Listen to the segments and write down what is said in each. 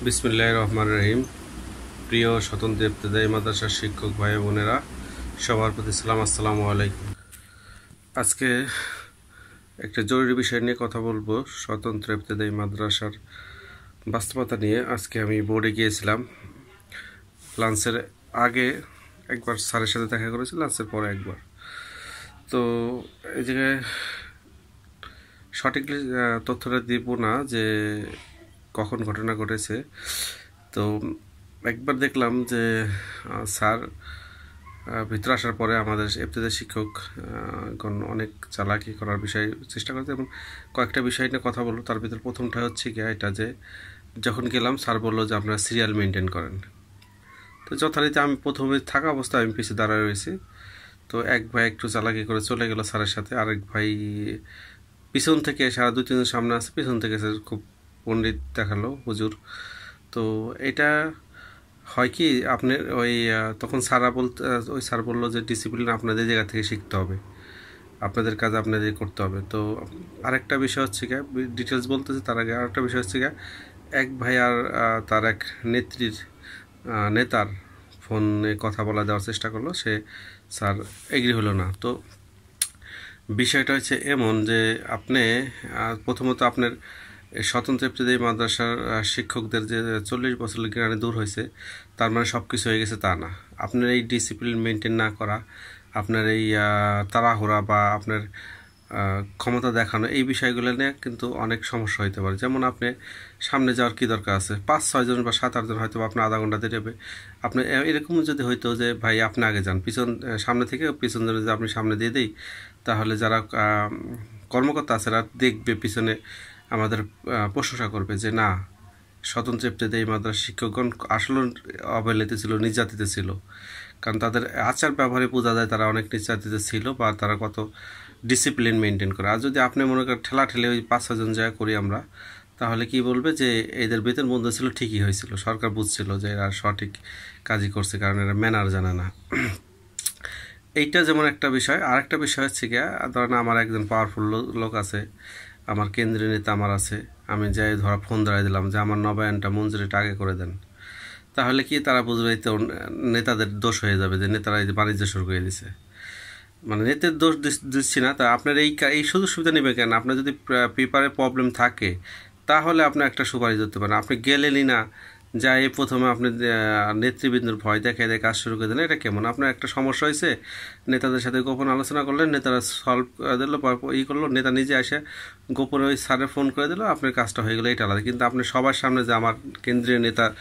বিসমিল্লাহির রহমানির রহিম। প্রিয় স্বতন্ত্র ইবতেদায়ী মাদ্রাসার শিক্ষক ভাই বোনেরা, সবার প্রতি সালাম, আসসালামু আলাইকুম। আজকে একটা জরুরি বিষয় নিয়ে কথা বলবো, স্বতন্ত্র ইবতেদায়ী মাদ্রাসার বাস্তবতা নিয়ে। আজকে আমি বোর্ডে গিয়েছিলাম, লাঞ্চের আগে একবার স্যারের সাথে দেখা করেছি, লাঞ্চের পরে একবার। তো এই জায়গায় সঠিক তথ্যটা দিব না যে কখন ঘটনা ঘটেছে। তো একবার দেখলাম যে স্যার ভিতরে আসার পরে আমাদের ইবতেদায়ী শিক্ষক অনেক চালাকি করার বিষয় চেষ্টা করছে এবং কয়েকটা বিষয় নিয়ে কথা বললো। তার ভিতরে প্রথমটা হচ্ছে কি এটা যে যখন গেলাম স্যার বললো যে আপনারা সিরিয়াল মেনটেন করেন। তো যথারীতি আমি প্রথমে থাকা অবস্থায় আমি পিছিয়ে দাঁড়ায় রয়েছি। তো এক ভাই একটু চালাকি করে চলে গেল স্যারের সাথে, আরেক ভাই পিছন থেকে সারা 2-3 জন সামনে আছে, পিছন থেকে স্যার খুব পণ্ডিত দেখালো, হুজুর। তো এটা হয় কি আপনার ওই তখন ওই স্যার বললো যে ডিসিপ্লিন আপনাদের জায়গা থেকে শিখতে হবে, আপনাদের কাজ আপনাদের করতে হবে। তো আরেকটা বিষয় হচ্ছে গিয়ে ডিটেলস বলতেছে তার আগে আরেকটা বিষয় হচ্ছে গিয়ে এক ভাই আর তার এক নেতার ফোনে কথা বলা দেওয়ার চেষ্টা করলো, সে স্যার এগ্রি হলো না। তো বিষয়টা হচ্ছে এমন যে আপনি প্রথমত আপনার স্বতন্ত্র ইবতেদায়ী মাদ্রাসার শিক্ষকদের যে 40 বছরের জ্ঞানে দূর হয়েছে, তার মানে সব কিছু হয়ে গেছে তা না। আপনার এই ডিসিপ্লিন মেনটেন না করা, আপনার এই তাড়াহুড়া বা আপনার ক্ষমতা দেখানো, এই বিষয়গুলো নিয়ে কিন্তু অনেক সমস্যা হতে পারে। যেমন আপনি সামনে যাওয়ার কী দরকার আছে, 5-6 জন বা 7-8 জন হয়তো আপনার আধা ঘন্টা দেরি হবে। আপনি এরকম যদি হইতো যে ভাই আপনি আগে যান, সামনে থেকে পিছন জন্য যদি আপনি সামনে দিয়ে দিই, তাহলে যারা কর্মকর্তা আছে তারা দেখবে, পিছনে আমাদের প্রশংসা করবে যে না, স্বতন্ত্র ইবতেদায়ী মাদ্রাসা শিক্ষকগণ আসলে অবহেলিত ছিল, নির্যাতিত ছিল। কারণ তাদের আচার ব্যবহারে বোঝা যায় তারা অনেক নির্যাতিত ছিল বা তারা কত ডিসিপ্লিন মেনটেন করে। আর যদি আপনি মনে করেন ঠেলে ওই 5-6 জন জায়গা করি আমরা, তাহলে কি বলবে যে এদের বেতন বন্ধ ছিল, ঠিকই হয়েছিল, সরকার বুঝছিল যে এরা সঠিক কাজই করছে, কারণ এরা ম্যানার জানে না। এইটা যেমন একটা বিষয়। আরেকটা বিষয় হচ্ছে গিয়া, ধরেন আমার একজন পাওয়ারফুল লোক আছে, আমার কেন্দ্রীয় নেতা আমার আছে, আমি যাই ফোন ধরাই দিলাম যে আমার নবায়নটা মঞ্জুরিটা আগে করে দেন, তাহলে কি তারা বুঝবে তো নেতাদের দোষ হয়ে যাবে যে নেতারা এই বাণিজ্য শুরু করে দিছে। মানে নেতার দোষ দিচ্ছি না, তা আপনার এই সুযোগ সুবিধা নেবে কেন? আপনার যদি পেপারে প্রবলেম থাকে তাহলে আপনি একটা সুপারিশ করতে পারেন। আপনি গেলেনই না, যাই প্রথমে আপনি নেতৃবৃন্দর ভয় দেখে কাজ শুরু করে দিলেন, এটা কেমন? আপনার একটা সমস্যা হয়েছে, নেতাদের সাথে গোপন আলোচনা করলেন, নেতারা সলভ দিল, করলো, নেতা নিজে এসে গোপনে ওই স্যারে ফোন করে দিল, আপনার কাজটা হয়ে গেলো, এটা আলাদা। কিন্তু আপনি সবার সামনে যে আমার কেন্দ্রীয় নেতার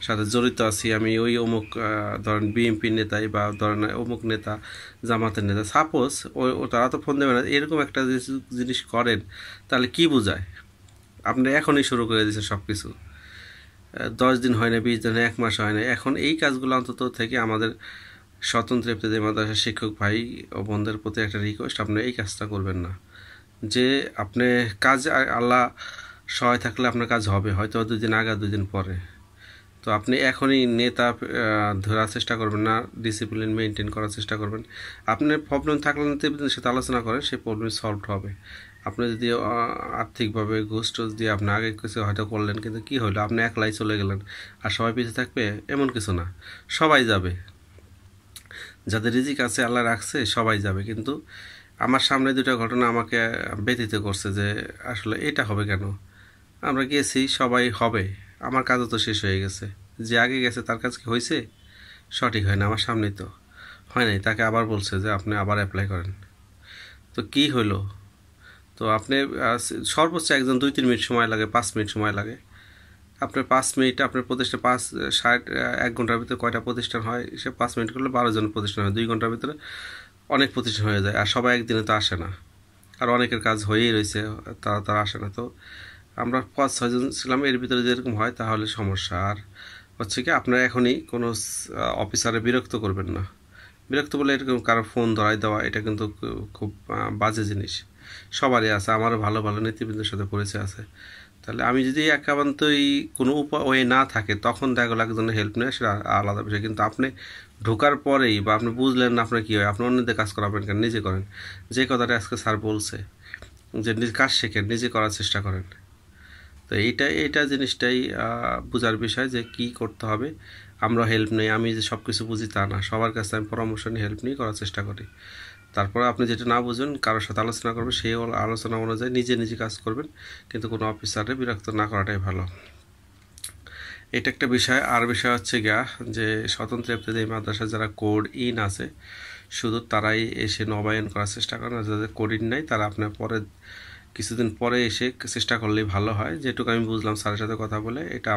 সাথে জড়িত আছি, আমি ওই অমুক ধরেন বিএনপির নেতাই বা ধরেন অমুক নেতা, জামাতের নেতা, সাপোজ তারা তো ফোন দেবে না, এরকম একটা জিনিস করেন, তাহলে কি বোঝায়? আপনি এখনই শুরু করে দিয়েছেন সব কিছু, 10 দিন হয় না, 20 দিন, 1 মাস হয় না। এখন এই কাজগুলো অন্তত থেকে আমাদের স্বতন্ত্র ইবতেদায়ী মাদ্রাসার শিক্ষক ভাই ও বোনদের প্রতি একটা রিকোয়েস্ট, আপনি এই কাজটা করবেন না। যে আপনি কাজ, আল্লাহ সহায় থাকলে আপনার কাজ হবে, হয়তো 2 দিন আগে 2 দিন পরে। তো আপনি এখনই নেতা ধরার চেষ্টা করবেন না, ডিসিপ্লিন মেনটেন করার চেষ্টা করবেন। আপনার প্রবলেম থাকলে নেতৃবৃন্দের সাথে আলোচনা করেন, সেই প্রবলেম সলভ হবে। আপনি যদি আর্থিকভাবে ঘুষ টুস দিয়ে আপনি আগে কিছু হয়তো করলেন, কিন্তু কি হলো, আপনি একলাই চলে গেলেন আর সবাই পিছিয়ে থাকবে, এমন কিছু না, সবাই যাবে। যাদের রিজিক আছে আল্লাহ রাখছে সবাই যাবে। কিন্তু আমার সামনে 2টা ঘটনা আমাকে ব্যথিত করছে যে আসলে এটা হবে কেন? আমরা গেছি, সবাই হবে, আমার কাজও তো শেষ হয়ে গেছে, যে আগে গেছে তার কাজ কি হয়েছে? সঠিক হয় না, আমার সামনেই তো হয় নাই, তাকে আবার বলছে যে আপনি আবার অ্যাপ্লাই করেন। তো কি হইলো? তো আপনি সর্বোচ্চ একজন 2-3 মিনিট সময় লাগে, 5 মিনিট সময় লাগে। আপনার 5 মিনিট, আপনার প্রতিষ্ঠান 1 ঘন্টার ভিতরে কয়টা প্রতিষ্ঠান হয়, সে 5 মিনিট করলে 12 জন প্রতিষ্ঠান হয়, 2 ঘন্টার ভিতরে অনেক প্রতিষ্ঠান হয়ে যায়। আর সবাই একদিনে তো আসে না, আর অনেকের কাজ হয়েই রয়েছে, তারা আসে না। তো আমরা 5-6 জন ছিলাম, এর ভিতরে যেরকম হয় তাহলে সমস্যা। আর হচ্ছে কি, আপনারা এখনই কোনো অফিসারে বিরক্ত করবেন না। বিরক্ত বলে এরকম কারো ফোন ধরাই দেওয়া, এটা কিন্তু খুব বাজে জিনিস। সবারই আছে, আমারও ভালো ভালো নেতৃবৃন্দের সাথে পরিচয় আছে। তাহলে আমি যদি একান্তই কোনো ওয়ে না থাকে, তখন দেখা গেলো একজনের হেল্প নেয়, সেটা আলাদা বিষয়। কিন্তু আপনি ঢোকার পরেই বা আপনি বুঝলেন না আপনার কী হয়, আপনি অন্যদের কাজ করাবেন কেন? নিজে করেন। যে কথাটা আজকে স্যার বলছে যে কাজ শেখেন, নিজে করার চেষ্টা করেন। তো এইটা জিনিসটাই বোঝার বিষয় যে কি করতে হবে। আমরা হেল্প নেই, আমি যে সব কিছু বুঝি তা না, সবার কাছে আমি পরামর্শ নিয়ে হেল্প নিয়ে করার চেষ্টা করি। তারপরে আপনি যেটা না বুঝুন কারোর সাথে আলোচনা করবেন, সেই আলোচনা অনুযায়ী নিজে কাজ করবেন, কিন্তু কোনো অফিসারে বিরক্ত না করাটাই ভালো। এটা একটা বিষয়। আর বিষয় হচ্ছে গিয়া যে স্বতন্ত্র ইবতেদায়ী মাদ্রাসা যারা কোড ইন আছে শুধু তারাই এসে নবায়ন করার চেষ্টা করেন, যাদের কোড ইন নাই তারা আপনার পরে কিছুদিন পরে এসে চেষ্টা করলেই ভালো হয়। যেটুকু আমি বুঝলাম স্যারের সাথে কথা বলে, এটা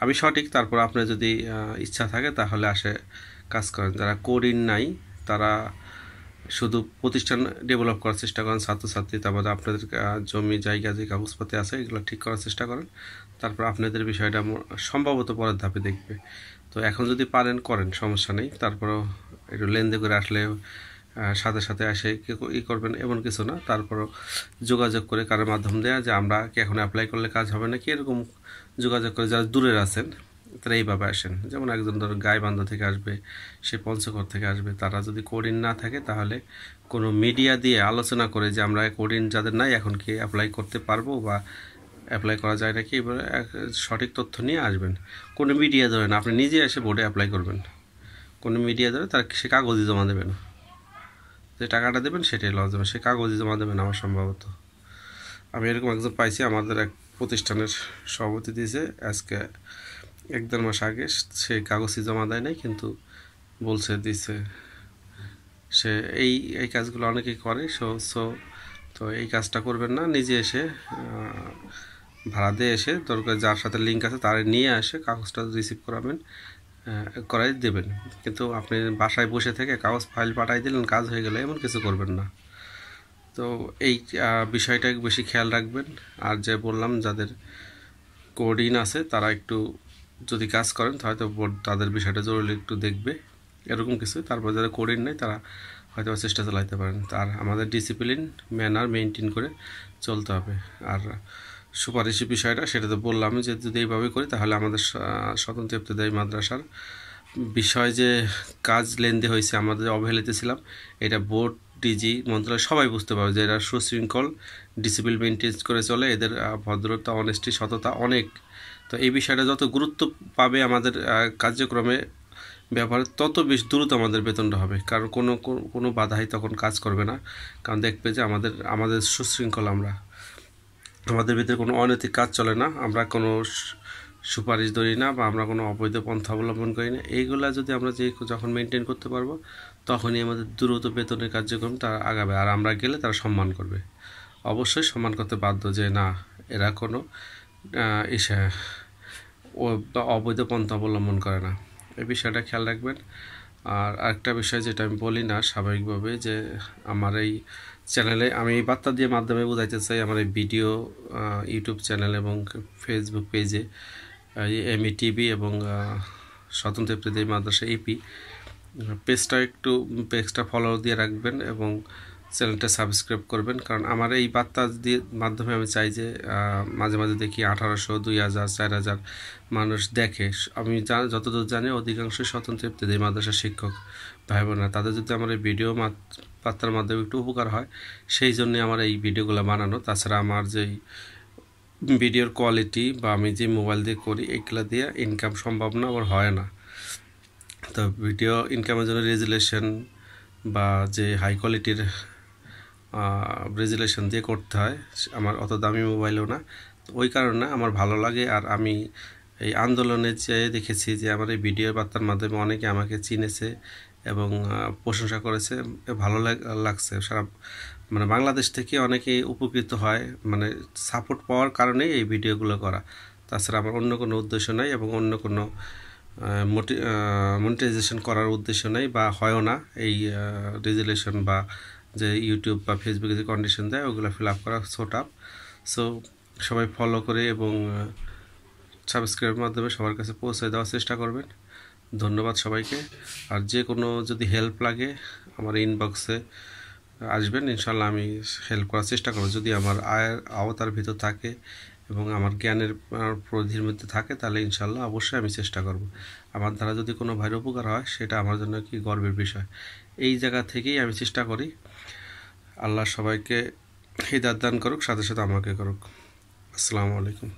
আমি সঠিক। তারপর আপনার যদি ইচ্ছা থাকে তাহলে আসে কাজ করেন। যারা কোড ইন নাই তারা শুধু প্রতিষ্ঠান ডেভেলপ করার চেষ্টা করেন, ছাত্রছাত্রী, তারপরে আপনাদের জমি জায়গা যে কাগজপাতি আছে এগুলো ঠিক করার চেষ্টা করেন। তারপর আপনাদের বিষয়টা সম্ভবত পরের ধাপে দেখবে। তো এখন যদি পারেন করেন, সমস্যা নেই। তারপরও একটু লেনদেন করে আসলে সাথে সাথে আসে করবেন এমন কিছু না। তারপরও যোগাযোগ করে কারোর মাধ্যম দেওয়া যে আমরা কি এখন অ্যাপ্লাই করলে কাজ হবে না কি, এরকম যোগাযোগ করে যারা দূরের আছেন তারা এইভাবে আসেন। যেমন একজন ধরো গাইবান্ধা থেকে আসবে, সে পঞ্চগড় থেকে আসবে, তারা যদি কোডিন না থাকে তাহলে কোনো মিডিয়া দিয়ে আলোচনা করে যে আমরা কোডিন যাদের নাই এখন কি অ্যাপ্লাই করতে পারবো বা অ্যাপ্লাই করা যায় নাকি, এবার সঠিক তথ্য নিয়ে আসবেন। কোনো মিডিয়া ধরেন আপনি নিজে এসে বোর্ডে অ্যাপ্লাই করবেন, কোনো মিডিয়া ধরে তার সে কাগজই জমা দেবেন, যে টাকাটা দেবেন সেটাই লস দেবেন, সে কাগজই জমা দেবেন আমার সম্ভবত। আমি এরকম একজন পাইছি, আমাদের এক প্রতিষ্ঠানের সভাপতি দিয়েছে আজকে 1-1.5 মাস আগে, সে কাগজই জমা দেয় নাই কিন্তু বলছে দিছে। সে এই কাজগুলো অনেকেই করে। তো এই কাজটা করবেন না, নিজে এসে ভাড়া দিয়ে এসে দরকার যার সাথে লিঙ্ক আছে তার নিয়ে এসে কাগজটা রিসিভ করাই দেবেন। কিন্তু আপনি বাসায় বসে থেকে কাগজ ফাইল পাঠাই দিলেন, কাজ হয়ে গেলে এমন কিছু করবেন না। তো এই বিষয়টা বেশি খেয়াল রাখবেন। আর যে বললাম যাদের কোডিন আছে তারা একটু যদি কাজ করেন হয়তো বোর্ড তাদের বিষয়টা জরুরি একটু দেখবে, এরকম কিছু। তারপর যারা কোডিন নেই তারা হয়তো চেষ্টা চালাতে পারেন। আর আমাদের ডিসিপ্লিন ম্যানার মেনটেন করে চলতে হবে। আর সুপারিশের বিষয়টা সেটা তো বললাম যে যদি এইভাবে করি তাহলে আমাদের স্বতন্ত্র ইবতেদায়ী মাদ্রাসার বিষয় যে কাজ লেনদে হয়েছে, আমাদের অবহেলিত ছিলাম, এটা বোর্ড, ডিজি, মন্ত্রণালয় সবাই বুঝতে পারবে যে এরা সুশৃঙ্খল ডিসিপ্লিন মেনটেন করে চলে, এদের ভদ্রতা, অনেস্টি, সততা অনেক। তো এই বিষয়টা যত গুরুত্ব পাবে আমাদের কার্যক্রমে ব্যবহার, তত বেশ দ্রুত আমাদের বেতনটা হবে। কারণ কোনো বাধাই তখন কাজ করবে না। কারণ দেখবে যে আমাদের সুশৃঙ্খল, আমাদের ভিতরে কোনো অনৈতিক কাজ চলে না, আমরা কোনো সুপারিশ ধরি না বা আমরা কোনো অবৈধ পন্থা অবলম্বন করি না। এইগুলা যদি আমরা যখন মেনটেন করতে পারবো তখনই আমাদের দ্রুত বেতনের কার্যক্রম তারা আগাবে। আর আমরা গেলে তারা সম্মান করবে, অবশ্যই সম্মান করতে বাধ্য যে না এরা কোনো অবৈধ পন্থা অবলম্বন করে না। এই বিষয়টা খেয়াল রাখবেন। আর আরেকটা বিষয় যেটা আমি বলি না স্বাভাবিকভাবে, যে আমার এই চ্যানেলে আমি এই বার্তা দিয়ে মাধ্যমে বোঝাইতে চাই, আমার এই ভিডিও ইউটিউব চ্যানেল এবং ফেসবুক পেজে এমই টিভি এবং স্বতন্ত্র ইবতেদায়ী মাদ্রাসা এপি পেজটা ফলো দিয়ে রাখবেন এবং চ্যানেলটা সাবস্ক্রাইব করবেন। কারণ আমার এই বার্তা মাধ্যমে আমি চাই যে মাঝে মাঝে দেখি 1800, 2000, 4000 মানুষ দেখে। আমি যতদূর জানি অধিকাংশই স্বতন্ত্র ইবতেদায়ী মাদ্রাসার শিক্ষক ভাই বোনেরা। তাদের যদি আমার এই ভিডিও বার্তার মাধ্যমে একটু উপকার হয়, সেই জন্যে আমার এই ভিডিওগুলো বানানো। তাছাড়া আমার যেই ভিডিওর কোয়ালিটি বা আমি যে মোবাইল দিয়ে করি এইগুলো দিয়ে ইনকাম সম্ভব না, আবার হয় না। তো ভিডিও ইনকামের জন্য রেজুলেশন বা যে হাই কোয়ালিটির রেজুলেশন দিয়ে করতে হয়, আমার অত দামি মোবাইলও না। ওই কারণে আমার ভালো লাগে। আর আমি এই আন্দোলনে চেয়ে দেখেছি যে আমার এই ভিডিও বার্তার মাধ্যমে অনেকে আমাকে চিনেছে এবং প্রশংসা করেছে, ভালো লাগছে। সারা বাংলাদেশ থেকে অনেকেই উপকৃত হয়, সাপোর্ট পাওয়ার কারণেই এই ভিডিওগুলো করা। তাছাড়া আমার অন্য কোনো উদ্দেশ্য নাই এবং অন্য কোনো মনিটাইজেশন করার উদ্দেশ্য নেই বা হয়ও না। এই রেজুলেশন বা যে ইউটিউব বা ফেসবুকে যে কন্ডিশন দেয় ওগুলো ফিল আপ করা সো সবাই ফলো করে এবং সাবস্ক্রাইবের মাধ্যমে সবার কাছে পৌঁছে দেওয়ার চেষ্টা করবেন। ধন্যবাদ সবাইকে। আর যে কোনো যদি হেল্প লাগে আমার ইনবক্সে আসবেন, ইনশাল্লাহ আমি হেল্প করার চেষ্টা করব। যদি আমার আয়ের আওতার ভিতর থাকে এবং আমার জ্ঞানের পরিধির মধ্যে থাকে তাহলে ইনশাল্লাহ অবশ্যই আমি চেষ্টা করব। আমার দ্বারা যদি কোনো ভাইয়ের উপকার হয় সেটা আমার জন্য কি গর্বের বিষয়। এই জায়গা থেকেই আমি চেষ্টা করি। আল্লাহ সবাইকে হিদায়াত দান করুক, সাথে সাথে আমাকে করুক। আসসালামু আলাইকুম।